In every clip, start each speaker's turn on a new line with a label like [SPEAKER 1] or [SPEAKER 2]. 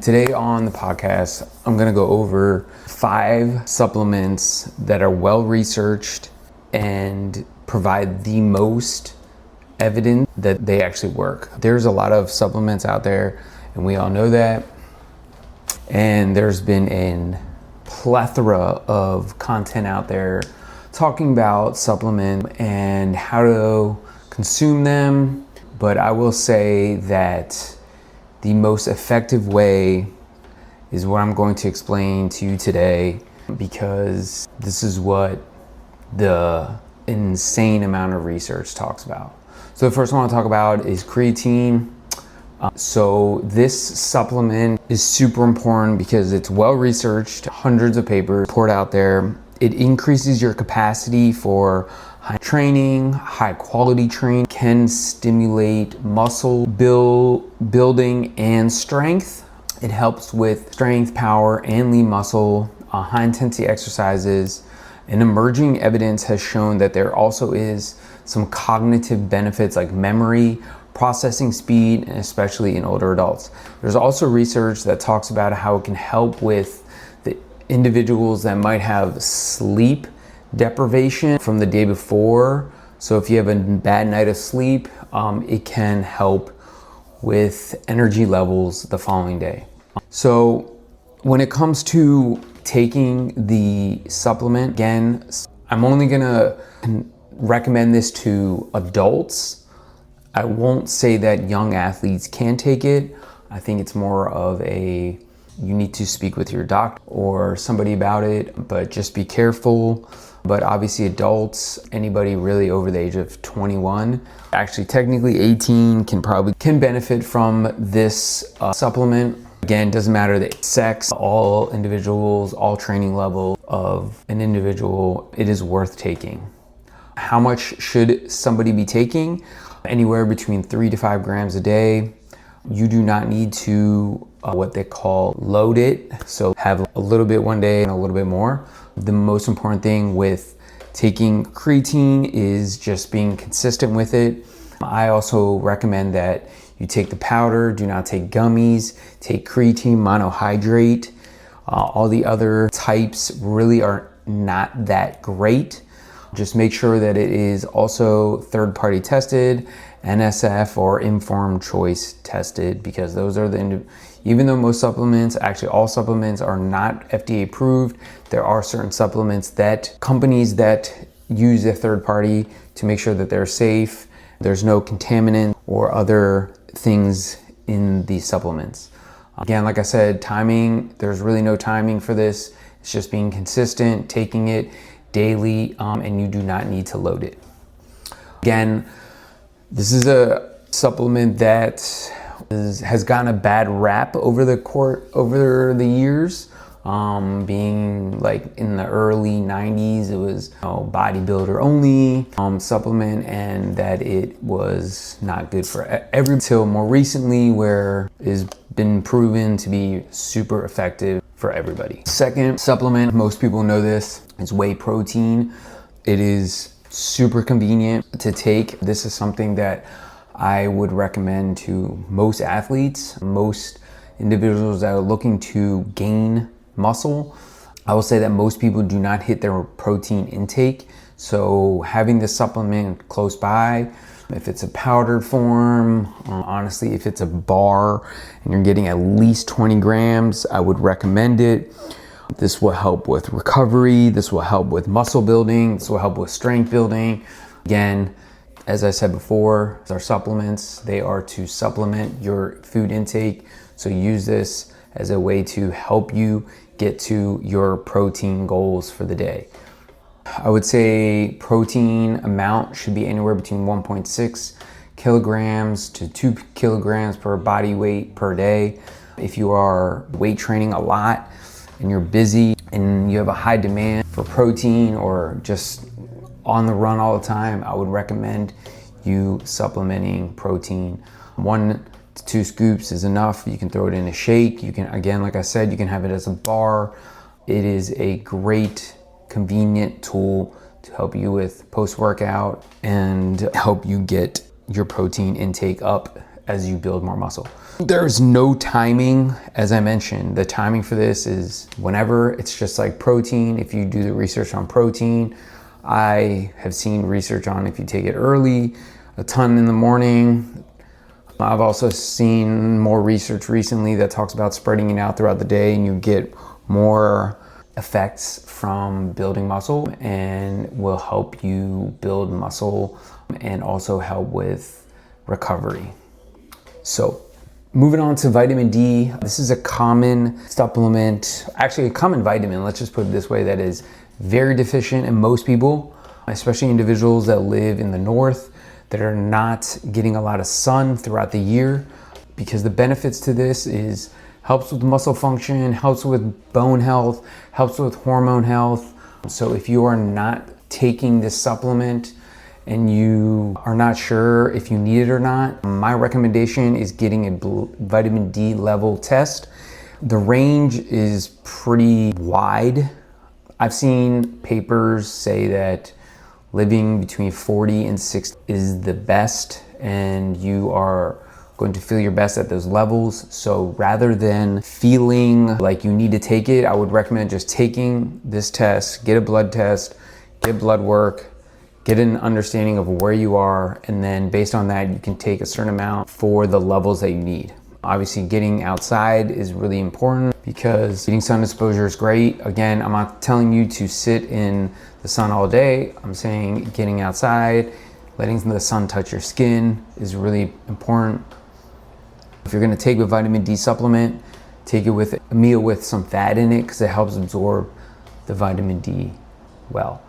[SPEAKER 1] Today on the podcast, I'm going to go over 5 supplements that are well researched and provide the most evidence that they actually work. There's a lot of supplements out there, and we all know that. And there's been a plethora of content out there talking about supplements and how to consume them. But I will say that the most effective way is what I'm going to explain to you today, because this is what the insane amount of research talks about. So the first one I want to talk about is creatine. So this supplement is super important because it's well researched, hundreds of papers poured out there. It increases your capacity for high training, high quality training, can stimulate muscle building and strength. It helps with strength, power, and lean muscle, high intensity exercises. And emerging evidence has shown that there also is some cognitive benefits like memory, processing speed, and especially in older adults. There's also research that talks about how it can help with the individuals that might have sleep deprivation from the day before. So if you have a bad night of sleep, it can help with energy levels the following day. So when it comes to taking the supplement, again, I'm only gonna recommend this to adults. I won't say that young athletes can take it. I think it's more of you need to speak with your doctor or somebody about it, but just be careful. But obviously adults, anybody really over the age of 21, actually technically 18 can benefit from this supplement. Again, doesn't matter the sex, all individuals, all training level of an individual, it is worth taking. How much should somebody be taking? Anywhere between 3 to 5 grams a day. You do not need to what they call load it. So have a little bit one day and a little bit more. The most important thing with taking creatine is just being consistent with it. I also recommend that you take the powder, do not take gummies, take creatine monohydrate. All the other types really are not that great. Just make sure that it is also third-party tested, NSF or informed choice tested, because those are even though most supplements, actually all supplements are not FDA approved, there are certain supplements that companies that use a third party to make sure that they're safe, there's no contaminant or other things in these supplements. Again, like I said, timing, there's really no timing for this. It's just being consistent, taking it daily, and you do not need to load it. Again, this is a supplement that has gotten a bad rap over the years, being like in the early 90s, it was bodybuilder only supplement, and that it was not good for till more recently, where it's been proven to be super effective for everybody. Second supplement, most people know this, is whey protein. It is super convenient to take. This is something that I would recommend to most athletes, most individuals that are looking to gain muscle. I will say that most people do not hit their protein intake. So having this supplement close by, if it's a powdered form, honestly, if it's a bar and you're getting at least 20 grams, I would recommend it. This will help with recovery. This will help with muscle building. This will help with strength building. Again, as I said before, our supplements, they are to supplement your food intake. So use this as a way to help you get to your protein goals for the day. I would say protein amount should be anywhere between 1.6 kilograms to 2 kilograms per body weight per day. If you are weight training a lot and you're busy and you have a high demand for protein, or just on the run all the time, I would recommend you supplementing protein. 1 to 2 scoops is enough. You can throw it in a shake. You can, again, like I said, you can have it as a bar. It is a great, convenient tool to help you with post-workout and help you get your protein intake up as you build more muscle. There's no timing. As I mentioned, the timing for this is whenever. It's just like protein. If you do the research on protein, I have seen research on if you take it early, a ton in the morning. I've also seen more research recently that talks about spreading it out throughout the day, and you get more effects from building muscle and will help you build muscle and also help with recovery. So moving on to vitamin D. This is a common supplement, actually a common vitamin, let's just put it this way, that is very deficient in most people, especially individuals that live in the north that are not getting a lot of sun throughout the year, because the benefits to this is helps with muscle function, helps with bone health, helps with hormone health. So if you are not taking this supplement and you are not sure if you need it or not, my recommendation is getting a vitamin D level test. The range is pretty wide. I've seen papers say that living between 40 and 60 is the best, and you are going to feel your best at those levels. So rather than feeling like you need to take it, I would recommend just taking this test, get a blood test, get blood work, get an understanding of where you are, and then based on that, you can take a certain amount for the levels that you need. Obviously, getting outside is really important because getting sun exposure is great. Again, I'm not telling you to sit in the sun all day. I'm saying getting outside, letting the sun touch your skin is really important. If you're gonna take a vitamin D supplement, take it with a meal with some fat in it because it helps absorb the vitamin D well.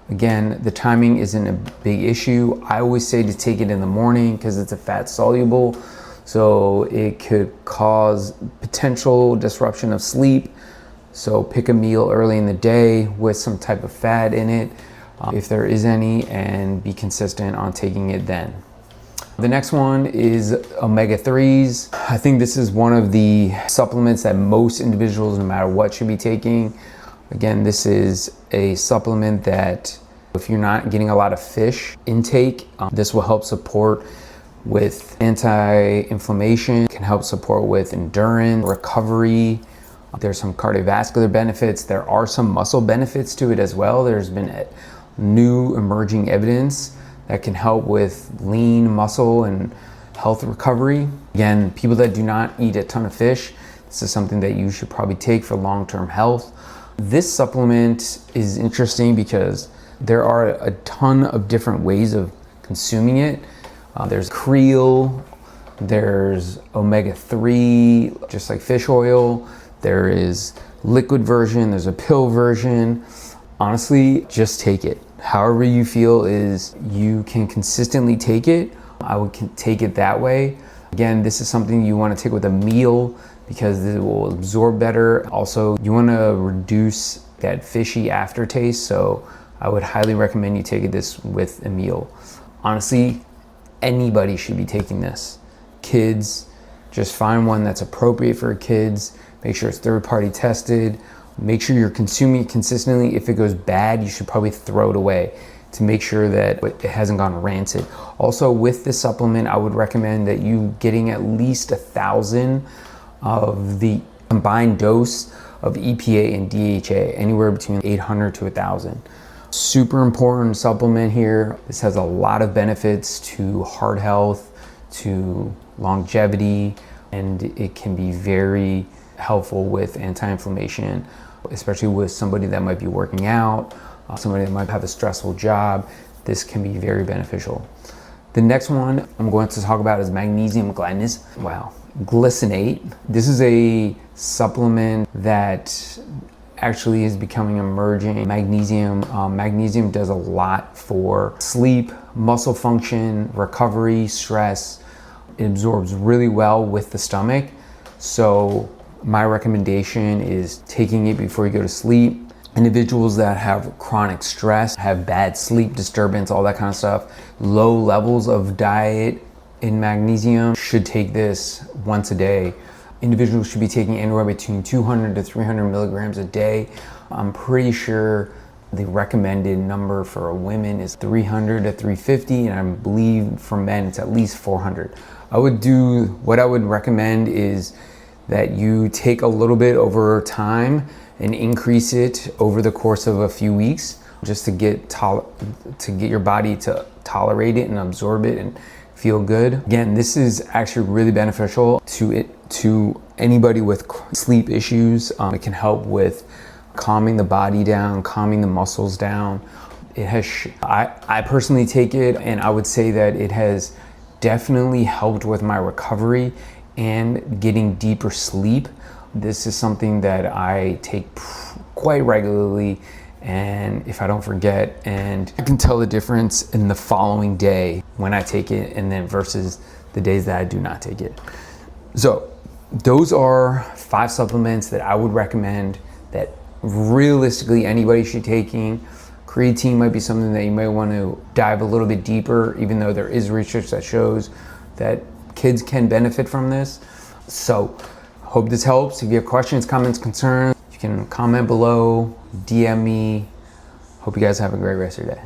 [SPEAKER 1] Again, the timing isn't a big issue. I always say to take it in the morning because it's a fat soluble, so it could cause potential disruption of sleep. So pick a meal early in the day with some type of fat in it, if there is any, and be consistent on taking it then. The next one is omega-3s. I think this is one of the supplements that most individuals, no matter what, should be taking. Again, this is a supplement that if you're not getting a lot of fish intake, this will help support with anti-inflammation, can help support with endurance, recovery. There's some cardiovascular benefits. There are some muscle benefits to it as well. There's been new emerging evidence that can help with lean muscle and health recovery. Again, people that do not eat a ton of fish, this is something that you should probably take for long-term health. This supplement is interesting because there are a ton of different ways of consuming it. There's krill, there's omega-3, just like fish oil. There is liquid version, there's a pill version. Honestly, just take it. However you feel is you can consistently take it. I would take it that way. Again, this is something you want to take with a meal because it will absorb better. Also, you want to reduce that fishy aftertaste, so I would highly recommend you take this with a meal. Honestly, anybody should be taking this. Kids, just find one that's appropriate for kids. Make sure it's third-party tested. Make sure you're consuming it consistently. If it goes bad, you should probably throw it away to make sure that it hasn't gone rancid. Also, with this supplement, I would recommend that you getting at least 1,000 of the combined dose of EPA and DHA, anywhere between 800 to 1,000. Super important supplement here. This has a lot of benefits to heart health, to longevity, and it can be very helpful with anti-inflammation, especially with somebody that might be working out, somebody that might have a stressful job. This can be very beneficial. The next one I'm going to talk about is magnesium glycinate. This is a supplement that actually is becoming emerging. Magnesium does a lot for sleep, muscle function, recovery, stress. It absorbs really well with the stomach. So my recommendation is taking it before you go to sleep. Individuals that have chronic stress, have bad sleep disturbance, all that kind of stuff, low levels of diet in magnesium should take this once a day. Individuals should be taking anywhere between 200 to 300 milligrams a day. I'm pretty sure the recommended number for women is 300 to 350, and I believe for men it's at least 400. what I would recommend is that you take a little bit over time and increase it over the course of a few weeks, just to get your body to tolerate it and absorb it and feel good. Again, this is actually really beneficial to anybody with sleep issues. It can help with calming the body down, calming the muscles down. It has, I personally take it, and I would say that it has definitely helped with my recovery and getting deeper sleep. This is something that I take quite regularly, and if I don't forget, and I can tell the difference in the following day when I take it and then versus the days that I do not take it. So those are 5 supplements that I would recommend that realistically anybody should be taking. Creatine might be something that you may want to dive a little bit deeper, even though there is research that shows that kids can benefit from this. So hope this helps. If you have questions, comments, concerns, you can comment below, DM me. Hope you guys have a great rest of your day.